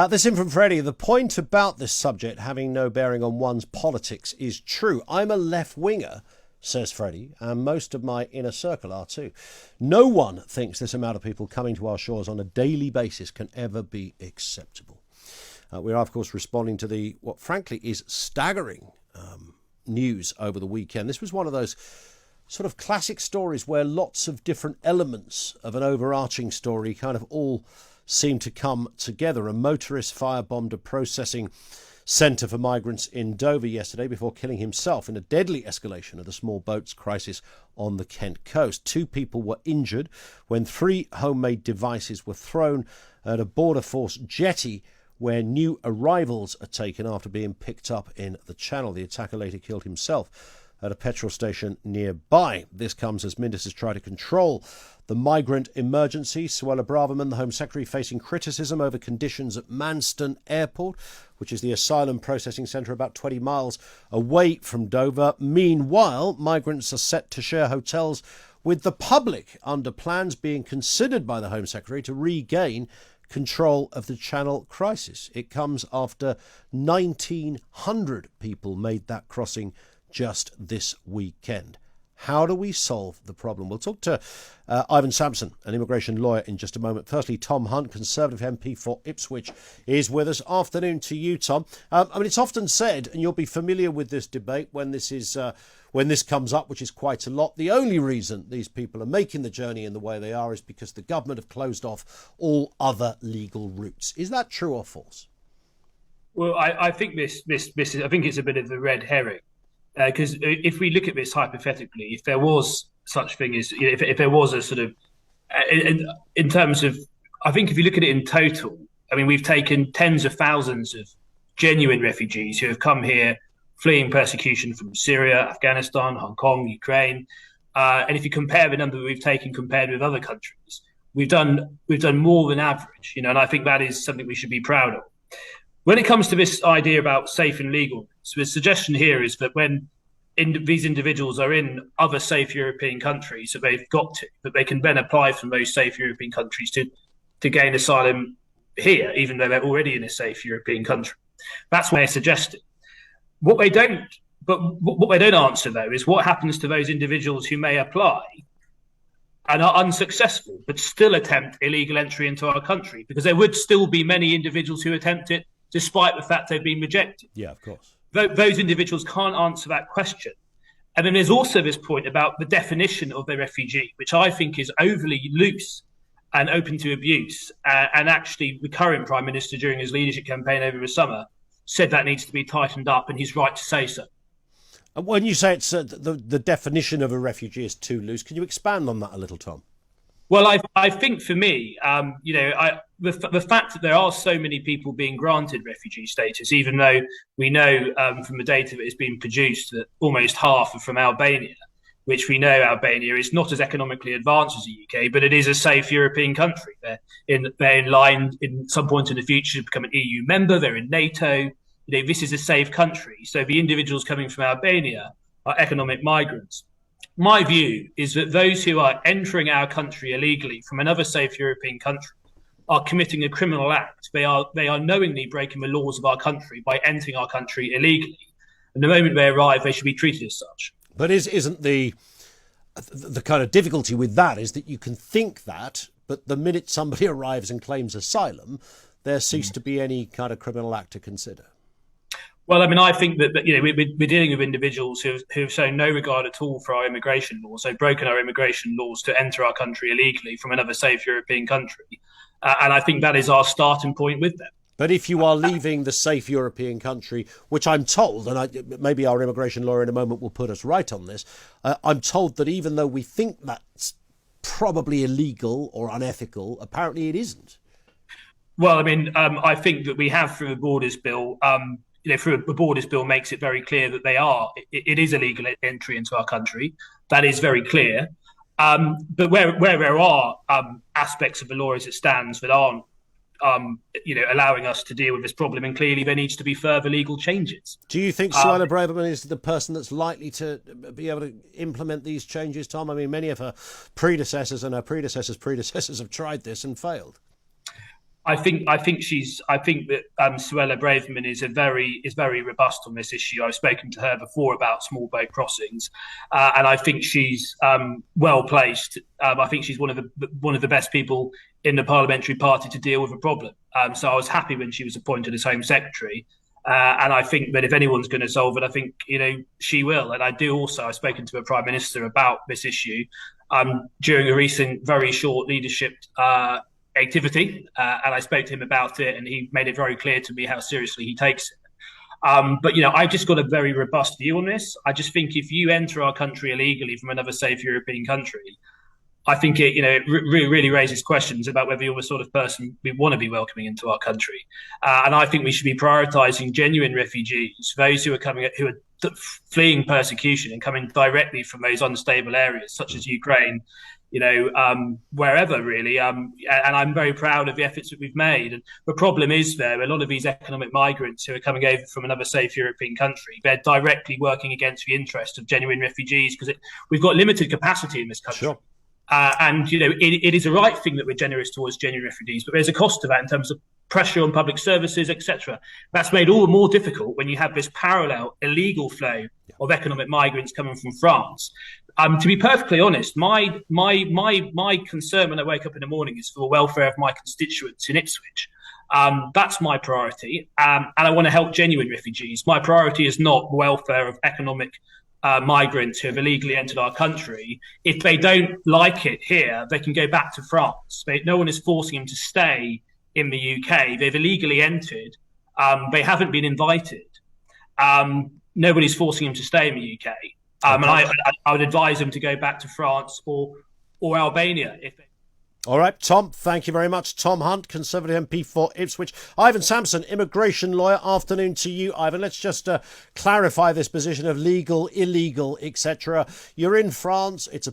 This in from Freddie. The point about this subject having no bearing on one's politics is true. I'm a left-winger, says Freddie, and most of my inner circle are too. No one thinks this amount of people coming to our shores on a daily basis can ever be acceptable. We are, of course, responding to what frankly is staggering news over the weekend. This was one of those sort of classic stories where lots of different elements of an overarching story kind of all seem to come together. A motorist firebombed a processing centre for migrants in Dover yesterday before killing himself in a deadly escalation of the small boats crisis on the Kent coast. 2 people were injured when 3 homemade devices were thrown at a border force jetty where new arrivals are taken after being picked up in the Channel. The attacker later killed himself at a petrol station nearby. This comes as ministers try to control the migrant emergency. Suella Braverman, the Home Secretary, facing criticism over conditions at Manston Airport, which is the asylum processing centre about 20 miles away from Dover. Meanwhile, migrants are set to share hotels with the public under plans being considered by the Home Secretary to regain control of the Channel crisis. It comes after 1,900 people made that crossing just this weekend. How do we solve the problem? We'll talk to Ivan Sampson, an immigration lawyer, in just a moment. Firstly, Tom Hunt, Conservative MP for Ipswich, is with us. Afternoon to you, Tom. It's often said, and you'll be familiar with this debate when this comes up, which is quite a lot, the only reason these people are making the journey in the way they are is because the government have closed off all other legal routes. Is that true or false? Well, I think this is, I think it's a bit of a red herring. Because if we look at this hypothetically, if there was such thing as, if there was a sort of, in terms of, I think if you look at it in total, I mean, we've taken tens of thousands of genuine refugees who have come here fleeing persecution from Syria, Afghanistan, Hong Kong, Ukraine. And if you compare the number we've taken compared with other countries, we've done more than average, and I think that is something we should be proud of. When it comes to this idea about safe and legal, so the suggestion here is that when these individuals are in other safe European countries that they can then apply from those safe European countries to gain asylum here, even though they're already in a safe European country. That's what they're suggesting. What they don't answer, though, is what happens to those individuals who may apply and are unsuccessful, but still attempt illegal entry into our country, because there would still be many individuals who attempt it despite the fact they've been rejected. Yeah, of course. Those individuals can't answer that question. And then there's also this point about the definition of the refugee, which I think is overly loose and open to abuse. And actually, the current Prime Minister, during his leadership campaign over the summer, said that needs to be tightened up, and he's right to say so. And when you say it's the definition of a refugee is too loose, can you expand on that a little, Tom? Well, I think for me, the fact that there are so many people being granted refugee status, even though we know from the data that has been produced that almost half are from Albania, which we know Albania is not as economically advanced as the UK, but it is a safe European country. They're in line in some point in the future to become an EU member. They're in NATO. This is a safe country. So the individuals coming from Albania are economic migrants. My view is that those who are entering our country illegally from another safe European country are committing a criminal act. They are knowingly breaking the laws of our country by entering our country illegally. And the moment they arrive, they should be treated as such. But isn't the kind of difficulty with that is that you can think that, but the minute somebody arrives and claims asylum, there ceases to be any kind of criminal act to consider. Well, I mean, I think that we're dealing with individuals who have shown no regard at all for our immigration laws. They've broken our immigration laws to enter our country illegally from another safe European country. And I think that is our starting point with them. But if you are leaving the safe European country, which I'm told, and maybe our immigration lawyer in a moment will put us right on this, I'm told that even though we think that's probably illegal or unethical, apparently it isn't. Well, I mean, I think that we have through the Borders Bill, through the Borders Bill makes it very clear that it is illegal entry into our country. That is very clear. But where there are aspects of the law as it stands that aren't, allowing us to deal with this problem, and clearly there needs to be further legal changes. Do you think Suella Braverman is the person that's likely to be able to implement these changes, Tom? I mean, many of her predecessors and her predecessors' predecessors have tried this and failed. I think that Suella Braverman is very robust on this issue. I've spoken to her before about small boat crossings, and I think she's well placed. I think she's one of the best people in the parliamentary party to deal with a problem. So I was happy when she was appointed as Home Secretary. And I think that if anyone's going to solve it, I think she will. And I do also. I've spoken to the Prime Minister about this issue during a recent, very short leadership activity, and I spoke to him about it, and he made it very clear to me how seriously he takes it. But I've just got a very robust view on this. I just think if you enter our country illegally from another safe European country, I think it really raises questions about whether you're the sort of person we want to be welcoming into our country. And I think we should be prioritising genuine refugees, those who are fleeing persecution and coming directly from those unstable areas, such as Ukraine, wherever really. And I'm very proud of the efforts that we've made. And the problem is a lot of these economic migrants who are coming over from another safe European country, they're directly working against the interest of genuine refugees because we've got limited capacity in this country. Sure. And it is a right thing that we're generous towards genuine refugees, but there's a cost to that in terms of pressure on public services, etc. That's made all the more difficult when you have this parallel illegal flow of economic migrants coming from France. To be perfectly honest, my concern when I wake up in the morning is for the welfare of my constituents in Ipswich. That's my priority, and I want to help genuine refugees. My priority is not the welfare of economic migrants who have illegally entered our country. If they don't like it here, they can go back to France. No one is forcing them to stay in the UK. They've illegally entered. They haven't been invited. Nobody's forcing them to stay in the UK. And I would advise them to go back to France or Albania if they. All right, Tom, thank you very much. Tom Hunt, Conservative MP for Ipswich. Ivan Sampson, immigration lawyer. Afternoon to you, Ivan. Let's just clarify this position of legal, illegal, etc. You're in France. It's a